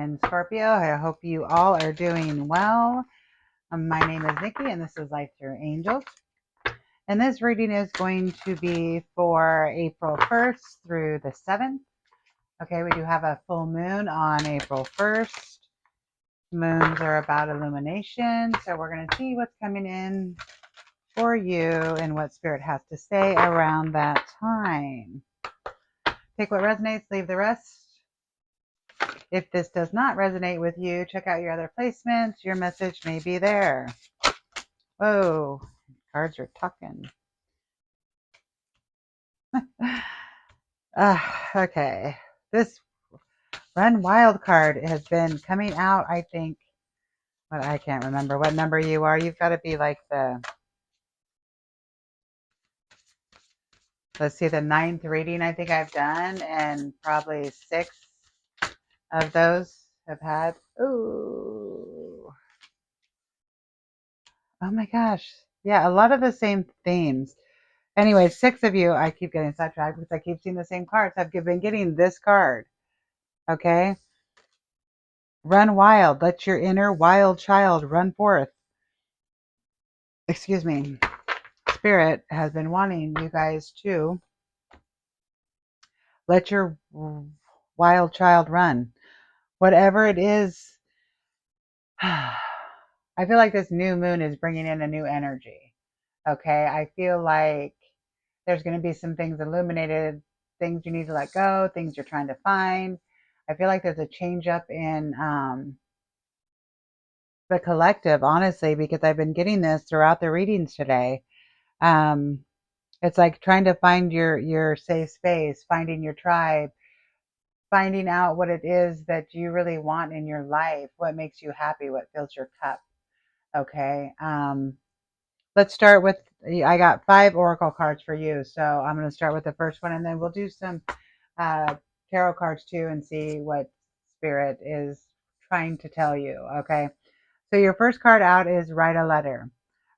Someone, Scorpio. I hope you all are doing well. My name is Nikki, and this is Life Through Angels. And this reading is going to be for April 1st through the 7th. Okay, we do have a full moon on April 1st. Moons are about illumination, so we're going to see what's coming in for you and what Spirit has to say around that time. Take what resonates, leave the rest. If this does not resonate with you, check out your other placements. Your message may be there. Whoa, cards are talking. Okay, this Run Wild card has been coming out, I think, but I can't remember what number you are. You've got to be like let's see, the 9th reading I think I've done, and probably 6 of those have had. Ooh. Oh my gosh. Yeah, a lot of the same themes. Anyway, 6 of you, I keep getting sidetracked because I keep seeing the same cards. I've been getting this card. Okay. Run wild. Let your inner wild child run forth. Excuse me. Spirit has been wanting you guys to let your wild child run. Whatever it is, I feel like this new moon is bringing in a new energy. Okay. I feel like there's going to be some things illuminated, things you need to let go, things you're trying to find. I feel like there's a change up in the collective, honestly, because I've been getting this throughout the readings today. It's like trying to find your safe space, finding your tribe, finding out what it is that you really want in your life, what makes you happy, what fills your cup. Okay. Let's start with, I got 5 oracle cards for you. So I'm going to start with the first one, and then we'll do some tarot cards too and see what Spirit is trying to tell you. Okay. So your first card out is write a letter.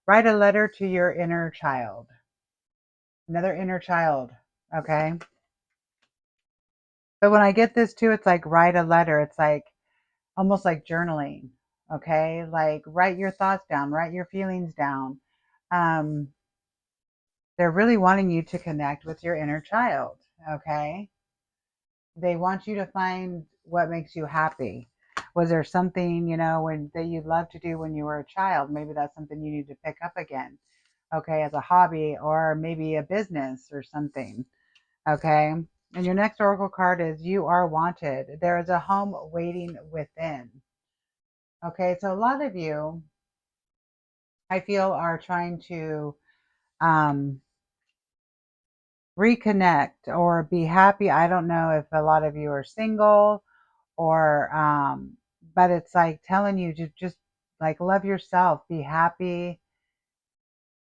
Write a letter to your inner child. Another inner child. Okay. But when I get this too, it's like write a letter. It's like almost like journaling. Okay. Like write your thoughts down, write your feelings down. Um, they're really wanting you to connect with your inner child. Okay. They want you to find what makes you happy. Was there something, that you loved to do when you were a child? Maybe that's something you need to pick up again. Okay, as a hobby or maybe a business or something. Okay. And your next oracle card is you are wanted. There is a home waiting within. Okay, so a lot of you, I feel, are trying to um, reconnect or be happy. I don't know if a lot of you are single or but it's like telling you to just like love yourself, be happy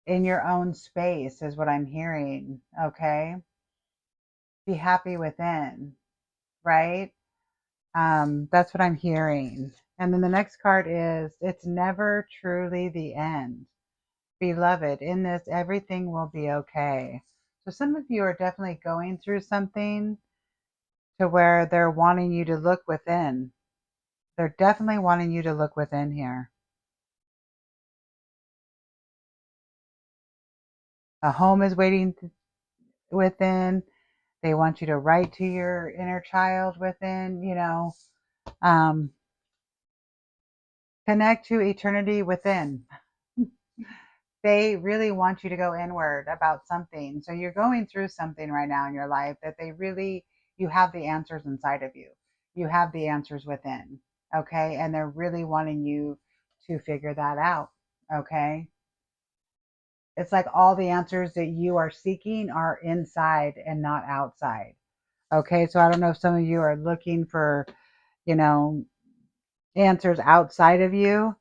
in your own space is what I'm hearing. Okay, be happy within, right? That's what I'm hearing. And then the next card is it's never truly the end. Beloved, in this everything will be okay. So some of you are definitely going through something to where they're wanting you to look within. They're definitely wanting you to look within here. A home is waiting within. They want you to write to your inner child within, um, connect to eternity within. They really want you to go inward about something. So you're going through something right now in your life that you have the answers inside of you. You have the answers within. Okay. And they're really wanting you to figure that out. Okay. It's like all the answers that you are seeking are inside and not outside. Okay. So I don't know if some of you are looking for, you know, answers outside of you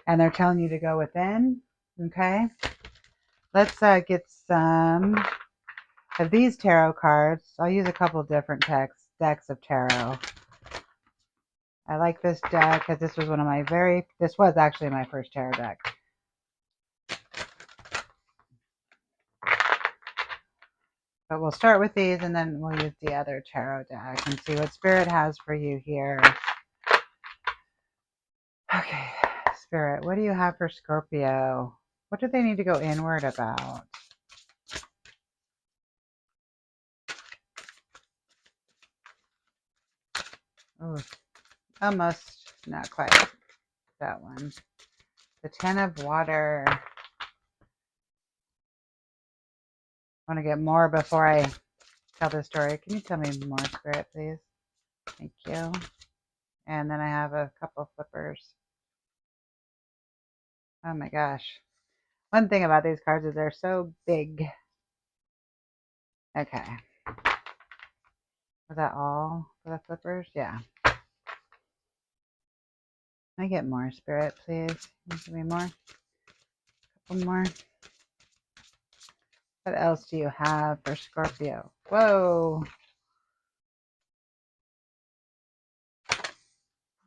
and they're telling you to go within. Okay. Let's get some of these tarot cards. I'll use a couple different decks of tarot. I like this deck because this was actually my first tarot deck. But we'll start with these and then we'll use the other tarot deck and see what Spirit has for you here. Spirit, what do you have for Scorpio? What do they need to go inward about? Oh, almost, not quite that one. The Ten of Water. I want to get more before I tell the story. Can you tell me more, Spirit, please? Thank you. And then I have a couple flippers. Oh my gosh. One thing about these cards is they're so big. Okay. Was that all for the flippers? Yeah. Can I get more, Spirit, please? Can you give me more? A couple more. What else do you have for Scorpio? Whoa.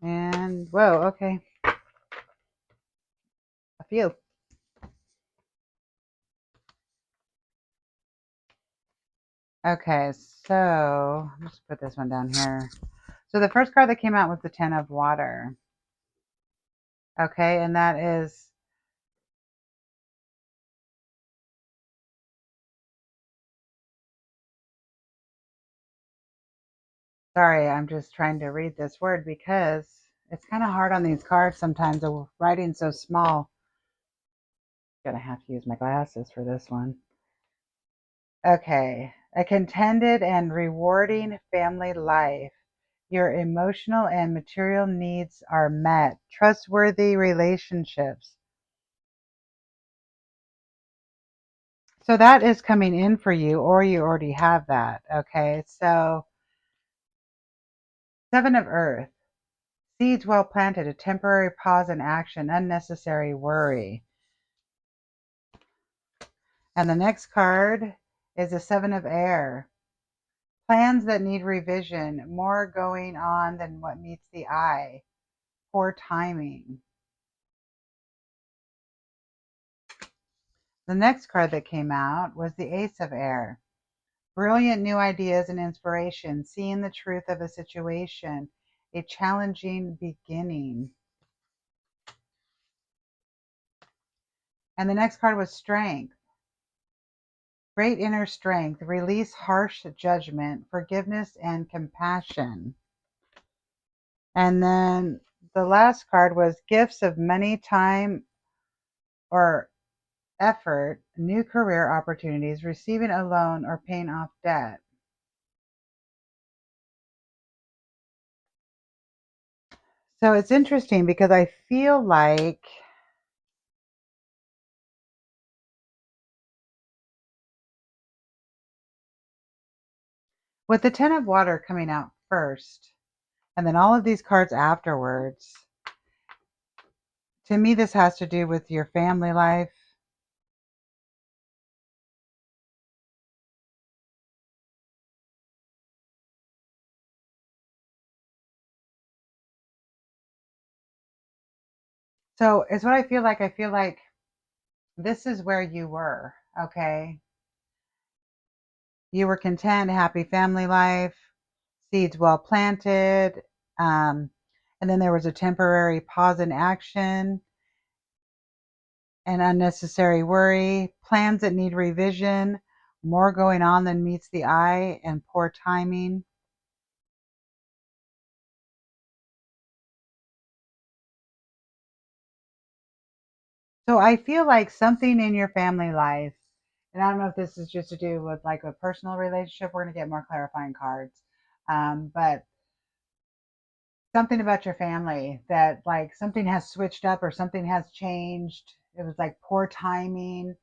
And whoa, okay. A few. Okay, so let's put this one down here. So the first card that came out was the Ten of Water. Okay, and that is, sorry, I'm just trying to read this word because it's kind of hard on these cards sometimes. The writing's so small. Gonna have to use my glasses for this one. Okay, a contented and rewarding family life. Your emotional and material needs are met. Trustworthy relationships. So that is coming in for you, or you already have that. Okay, so Seven of Earth. Seeds well planted, a temporary pause in action, unnecessary worry. And the next card is the Seven of Air. Plans that need revision, more going on than what meets the eye. Poor timing. The next card that came out was the Ace of Air. Brilliant new ideas and inspiration, seeing the truth of a situation, a challenging beginning. And the next card was Strength. Great inner strength, release harsh judgment, forgiveness, and compassion. And then the last card was Gifts of money, time, or effort, new career opportunities, receiving a loan, or paying off debt. So it's interesting because I feel like with the Ten of Water coming out first, and then all of these cards afterwards, to me, this has to do with your family life. So it's what I feel like. I feel like this is where you were, okay? You were content, happy family life, seeds well planted. Um, and then there was a temporary pause in action and unnecessary worry, plans that need revision, more going on than meets the eye, and poor timing. So I feel like something in your family life, and I don't know if this is just to do with like a personal relationship, we're going to get more clarifying cards. But something about your family that like something has switched up or something has changed. It was like poor timing.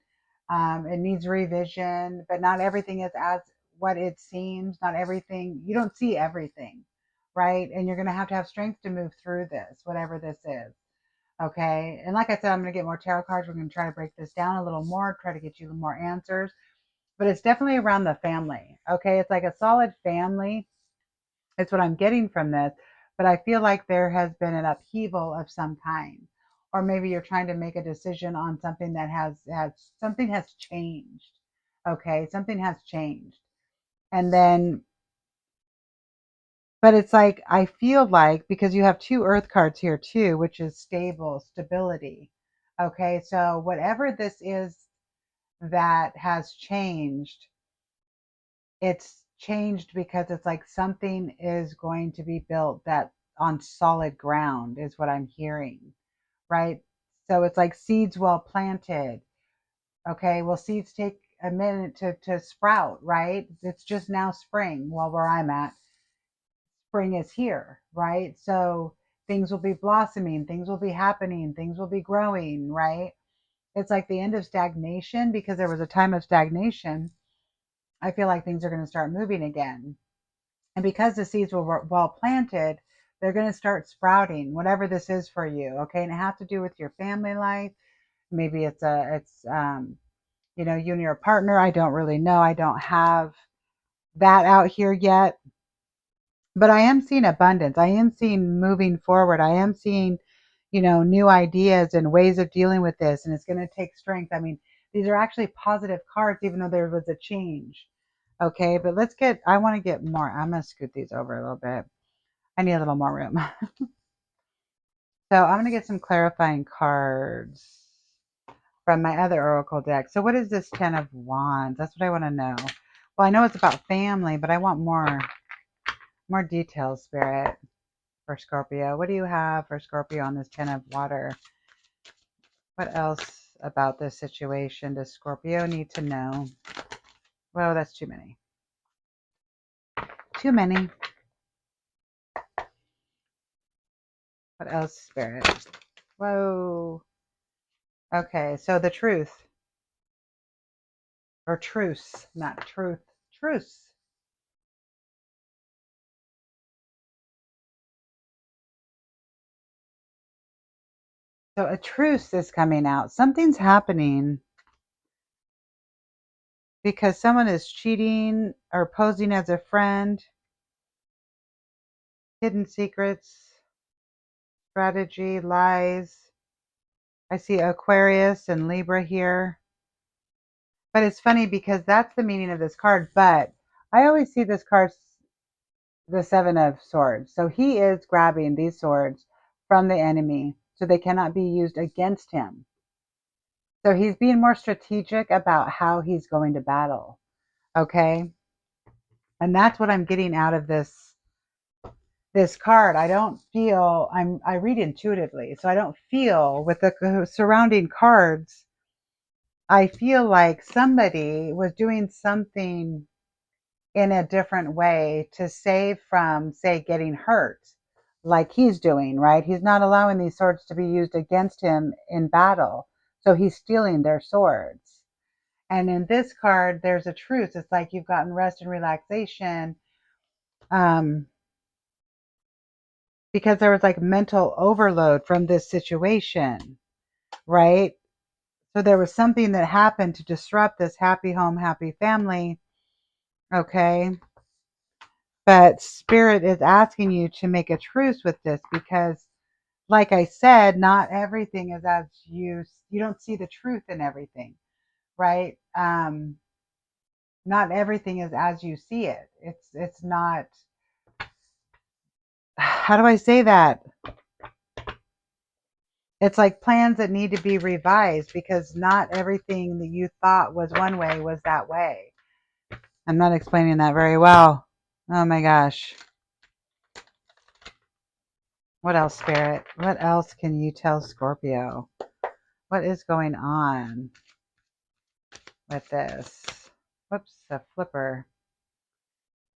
It needs revision, but not everything is as what it seems. Not everything, you don't see everything, right? And you're going to have strength to move through this, whatever this is. Okay. And like I said, I'm going to get more tarot cards. We're going to try to break this down a little more, try to get you more answers. But it's definitely around the family. Okay. It's like a solid family. It's what I'm getting from this. But I feel like there has been an upheaval of some kind. Or maybe you're trying to make a decision on something that has something has changed. Okay. Something has changed. And then But it's like, I feel like, because you have two earth cards here too, which is stable, stability. Okay, so whatever this is that has changed, it's changed because it's like something is going to be built that on solid ground is what I'm hearing, right? So it's like seeds well planted. Okay, well, seeds take a minute to sprout, right? It's just now spring. Well, where I'm at, spring is here, right? So things will be blossoming, things will be happening, things will be growing, right? It's like the end of stagnation, because there was a time of stagnation. I feel like things are going to start moving again. And because the seeds were well planted, they're going to start sprouting, whatever this is for you. Okay. And it has to do with your family life. Maybe you and your partner. I don't really know. I don't have that out here yet. But I am seeing abundance. I am seeing moving forward. I am seeing, new ideas and ways of dealing with this. And it's going to take strength. I mean, these are actually positive cards, even though there was a change. Okay. But I want to get more. I'm going to scoot these over a little bit. I need a little more room. So I'm going to get some clarifying cards from my other oracle deck. So what is this 10 of wands? That's what I want to know. Well, I know it's about family, but I want more details, Spirit, for Scorpio. What do you have for Scorpio on this 10 of water? What else about this situation does Scorpio need to know? Whoa, that's too many. Too many. What else, Spirit? Whoa. Okay, so the truth. Or truce, not truth. Truce. So a truce is coming out. Something's happening because someone is cheating or posing as a friend. Hidden secrets, strategy, lies. I see Aquarius and Libra here. But it's funny because that's the meaning of this card. But I always see this card, the Seven of Swords. So he is grabbing these swords from the enemy so they cannot be used against him. So he's being more strategic about how he's going to battle. Okay. And that's what I'm getting out of this card. I don't feel, I read intuitively, so I don't feel with the surrounding cards. I feel like somebody was doing something in a different way to save from, say, getting hurt, like he's doing, right? He's not allowing these swords to be used against him in battle. So he's stealing their swords. And in this card, there's a truce. It's like you've gotten rest and relaxation. Um, because there was like mental overload from this situation, right? So there was something that happened to disrupt this happy home, happy family. Okay. But Spirit is asking you to make a truce with this because, like I said, not everything is as you don't see the truth in everything, right? Not everything is as you see it. It's not, how do I say that? It's like plans that need to be revised because not everything that you thought was one way was that way. I'm not explaining that very well. Oh my gosh. What else, Spirit? What else can you tell Scorpio? What is going on with this? Whoops, a flipper.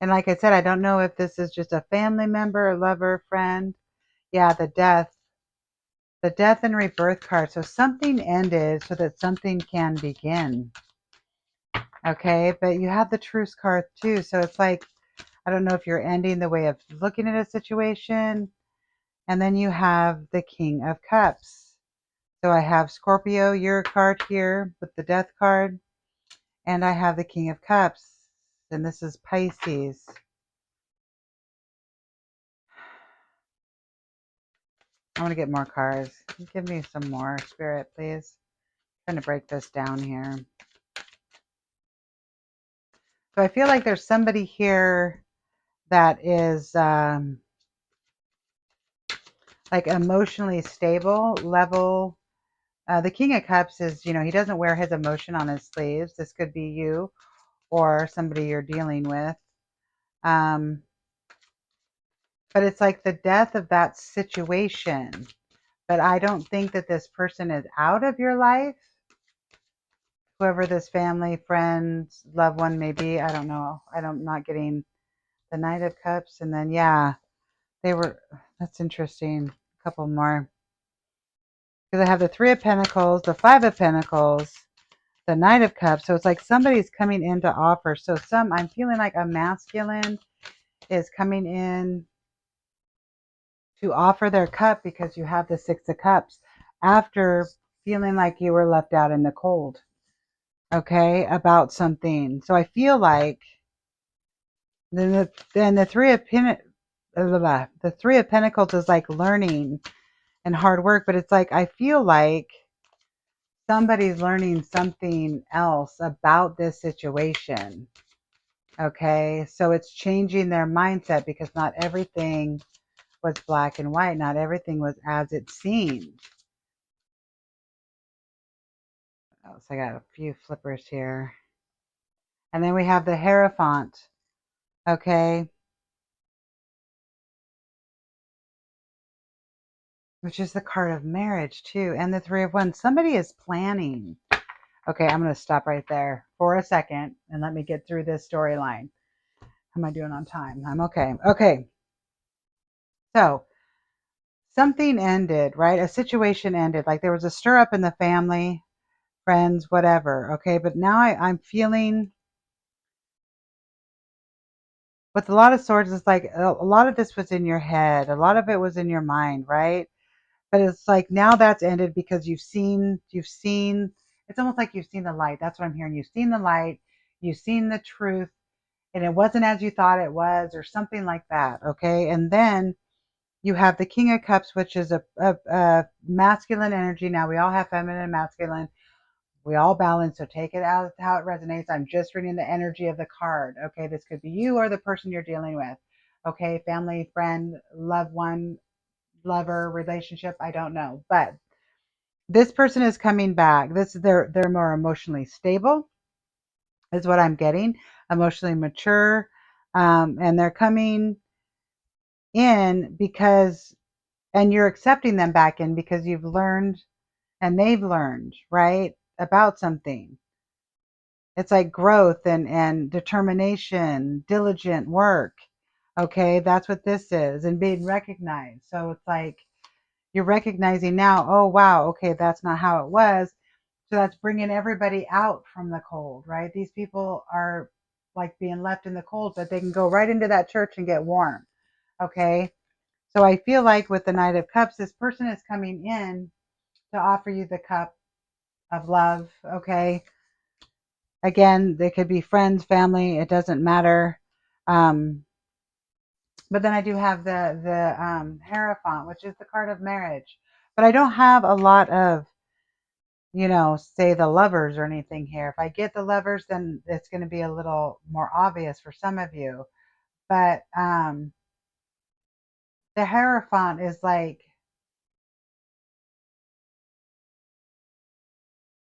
And like I said, I don't know if this is just a family member, a lover, friend. Yeah, the death. The death and rebirth card. So something ended so that something can begin. Okay, but you have the truce card too. So it's like, I don't know if you're ending the way of looking at a situation. And then you have the King of Cups. So I have Scorpio, your card here with the Death card. And I have the King of Cups. And this is Pisces. I want to get more cards. Give me some more, Spirit, please. I'm trying to break this down here. So I feel like there's somebody here that is like emotionally stable level. The King of Cups is, he doesn't wear his emotion on his sleeves. This could be you or somebody you're dealing with. Um, but it's like the death of that situation. But I don't think that this person is out of your life. Whoever this family, friend, loved one may be, I don't know. I'm not getting the Knight of Cups. And then, yeah, they were, that's interesting. A couple more. Because I have the Three of Pentacles, the Five of Pentacles, the Knight of Cups. So it's like somebody's coming in to offer. So I'm feeling like a masculine is coming in to offer their cup because you have the Six of Cups after feeling like you were left out in the cold, okay, about something. So I feel like then the Three of Pentacles is like learning and hard work, but it's like I feel like somebody's learning something else about this situation. Okay, so it's changing their mindset because not everything was black and white. Not everything was as it seemed. Oh, so I got a few flippers here. And then we have the Hierophant. Okay, which is the card of marriage too. And the Three of Wands. Somebody is planning. Okay, I'm going to stop right there for a second and let me get through this storyline. How am I doing on time? I'm okay. Okay. So something ended, right? A situation ended. Like there was a stir up in the family, friends, whatever. Okay. But now I'm feeling with a lot of swords, it's like a lot of this was in your head. A lot of it was in your mind, right? But it's like now that's ended because you've seen, it's almost like you've seen the light. That's what I'm hearing. You've seen the light, you've seen the truth, and it wasn't as you thought it was, or something like that. Okay. And then you have the King of Cups, which is a masculine energy. Now we all have feminine and masculine. We all balance, so take it out how it resonates. I'm just reading the energy of the card. Okay, this could be you or the person you're dealing with. Okay, family, friend, loved one, lover, relationship, I don't know. But this person is coming back. They're more emotionally stable, is what I'm getting. Emotionally mature. And they're coming in because and you're accepting them back in because you've learned and they've learned, right? About something. It's like growth and determination, diligent work. Okay, that's what this is, and being recognized. So it's like you're recognizing now, oh, wow, okay, that's not how it was. So that's bringing everybody out from the cold, right? These people are like being left in the cold, but they can go right into that church and get warm. Okay, so I feel like with the Knight of Cups, this person is coming in to offer you the cup of love. Okay, again, they could be friends, family, it doesn't matter. Um, but then I do have the Hierophant, which is the card of marriage. But I don't have a lot of, say the lovers or anything here. If I get the lovers, then it's going to be a little more obvious for some of you. But the Hierophant is like,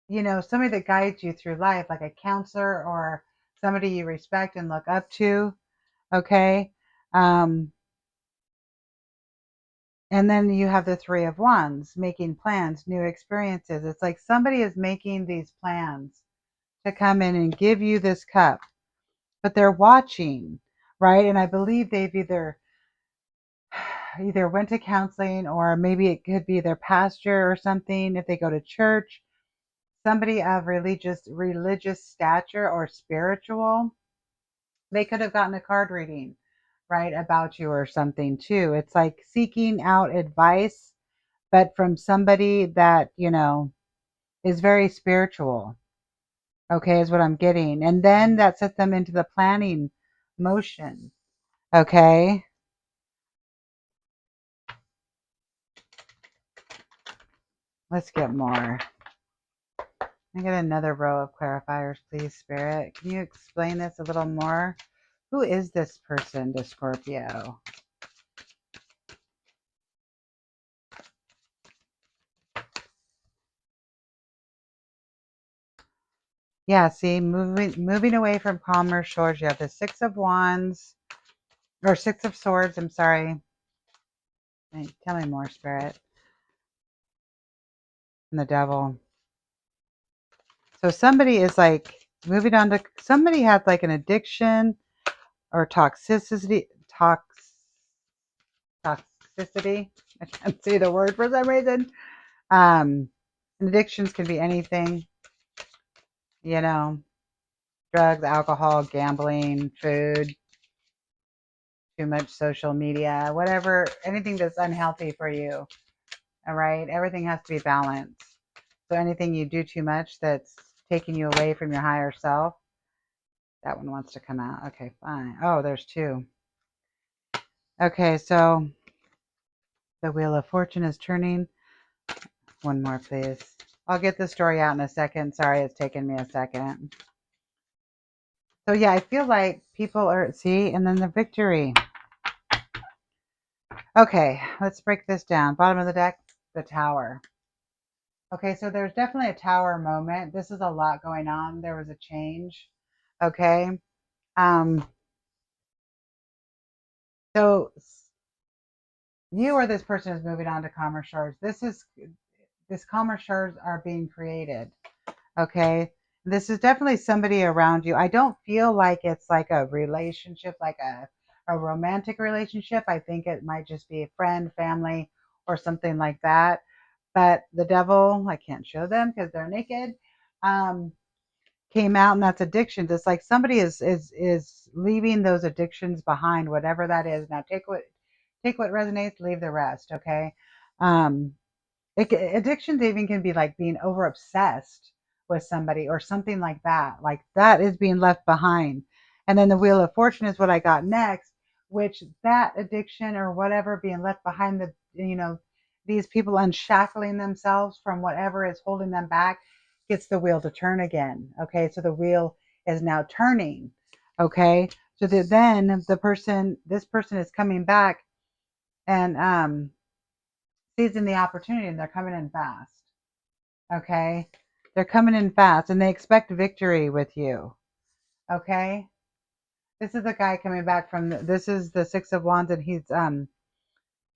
somebody that guides you through life, like a counselor or somebody you respect and look up to. Okay. Um, and then you have the Three of Wands, making plans, new experiences. It's like somebody is making these plans to come in and give you this cup, but they're watching, right? And I believe they've either went to counseling or maybe it could be their pastor or something if they go to church, somebody of religious stature or spiritual. They could have gotten a card reading, right, about you or something too. It's like seeking out advice, but from somebody that, is very spiritual. Okay, is what I'm getting. And then that sets them into the planning motion. Okay. Let's get more. I get another row of clarifiers, please, Spirit. Can you explain this a little more Who is this person to Scorpio? Yeah, see, moving away from calmer shores. You have the Six of Wands, or Six of Swords, I'm sorry. Tell me more, Spirit. And the Devil. So somebody is like moving on to, somebody had like an addiction or toxicity. I can't say the word for some reason. And addictions can be anything, you know, drugs, alcohol, gambling, food, too much social media, whatever, anything that's unhealthy for you. All right. Everything has to be balanced. So anything you do too much that's taking you away from your higher self, that one wants to come out. Okay, fine. Oh, there's two. Okay, so the Wheel of Fortune is turning. One more, please. I'll get the story out in a second. Sorry, it's taken me a second. So yeah, I feel like people are, see, and then the Victory. Okay, let's break this down. Bottom of the deck, the Tower. Okay, so there's definitely a Tower moment. This is a lot going on. There was a change. Okay. Um, so you or this person is moving on to calmer shores. This calmer shores are being created. Okay. This is definitely somebody around you. I don't feel like it's like a relationship, like a romantic relationship. I think it might just be a friend, family, or something like that. But the Devil, I can't show them because they're naked, um, came out, and that's addictions. It's like somebody is leaving those addictions behind, whatever that is. Now take what resonates, leave the rest. Okay. Um, addictions even can be like being over obsessed with somebody or something like that. Like that is being left behind. And then the Wheel of Fortune is what I got next, which that addiction or whatever being left behind, these people unshackling themselves from whatever is holding them back gets the wheel to turn again. Okay. So the wheel is now turning. Okay. So then this person is coming back and seizing the opportunity, and they're coming in fast. Okay. They're coming in fast and they expect victory with you. Okay. This is the guy coming back from this is the Six of Wands, and he's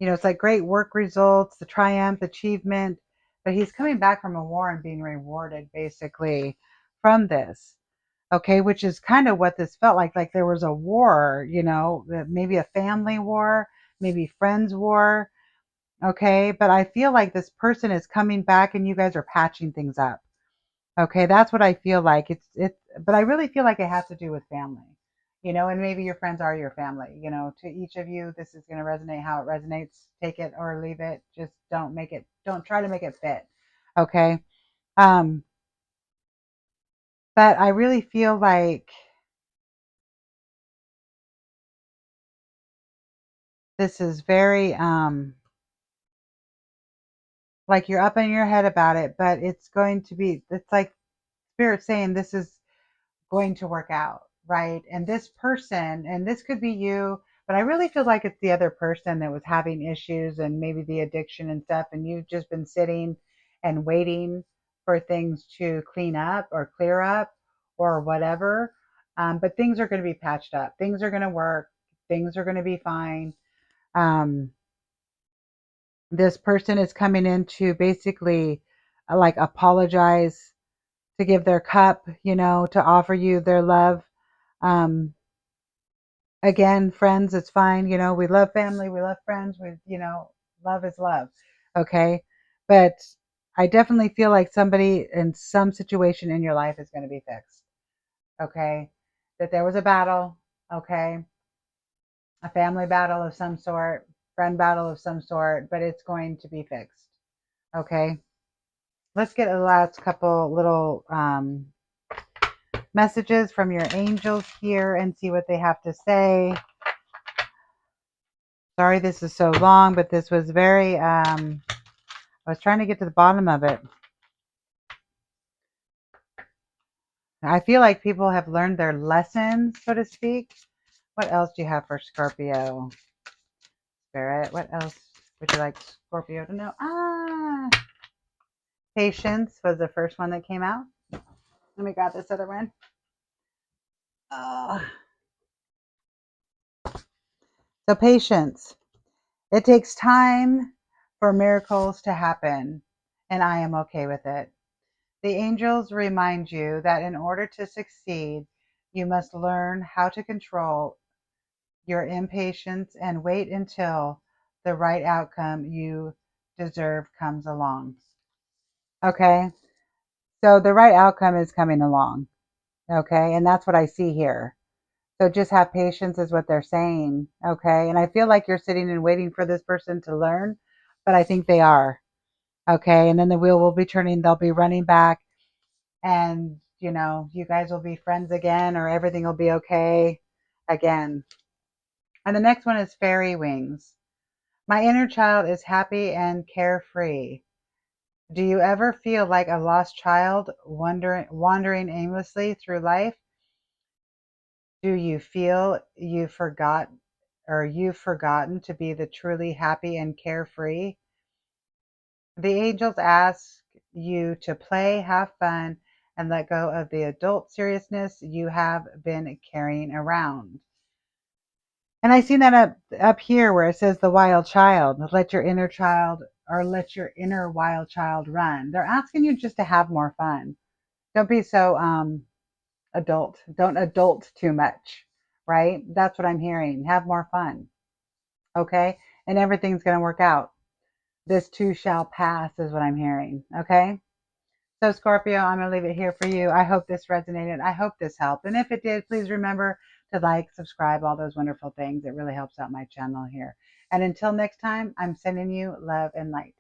it's like great work results, the triumph, achievement, but he's coming back from a war and being rewarded basically from this. Okay, which is kind of what this felt like there was a war, maybe a family war, maybe friends war. Okay, but I feel like this person is coming back and you guys are patching things up. Okay, that's what I feel like. But I really feel like it has to do with family. And maybe your friends are your family. To each of you, this is going to resonate how it resonates. Take it or leave it. Just don't try to make it fit. Okay. Um, but I really feel like this is very, like you're up in your head about it, but it's like Spirit saying this is going to work out, right? And this person, and this could be you, but I really feel like it's the other person that was having issues and maybe the addiction and stuff, and you've just been sitting and waiting for things to clean up or clear up or whatever. But things are going to be patched up. Things are going to work. Things are going to be fine. Um, this person is coming in to basically like apologize, to give their cup, to offer you their love. Um, Again, friends, it's fine. We love family, we love friends, love is love. Okay. But I definitely feel like somebody in some situation in your life is going to be fixed. Okay. That there was a battle. Okay. A family battle of some sort, friend battle of some sort, but it's going to be fixed. Okay. Let's get a last couple little messages from your angels here and see what they have to say. Sorry this is so long, but this was very, I was trying to get to the bottom of it. I feel like people have learned their lessons, so to speak. What else do you have for Scorpio? Spirit, what else would you like Scorpio to know? Patience was the first one that came out. Let me grab this other one. Oh. So patience. It takes time for miracles to happen, and I am okay with it. The angels remind you that in order to succeed, you must learn how to control your impatience and wait until the right outcome you deserve comes along. Okay? So the right outcome is coming along. Okay? And that's what I see here. So just have patience is what they're saying. Okay? And I feel like you're sitting and waiting for this person to learn, but I think they are. Okay? And then the wheel will be turning, they'll be running back, and you guys will be friends again, or everything will be okay again. And the next one is fairy wings. My inner child is happy and carefree. Do you ever feel like a lost child wandering aimlessly through life? Do you feel you've forgotten to be the truly happy and carefree? The angels ask you to play, have fun, and let go of the adult seriousness you have been carrying around. And I see that up here where it says the wild child. Let your inner child, or let your inner wild child run. They're asking you just to have more fun. Don't be so adult. Don't adult too much, right? That's what I'm hearing. Have more fun. Okay? And everything's going to work out. This too shall pass is what I'm hearing. Okay? So, Scorpio, I'm going to leave it here for you. I hope this resonated. I hope this helped. And if it did, please remember to like, subscribe, all those wonderful things. It really helps out my channel here. And until next time, I'm sending you love and light.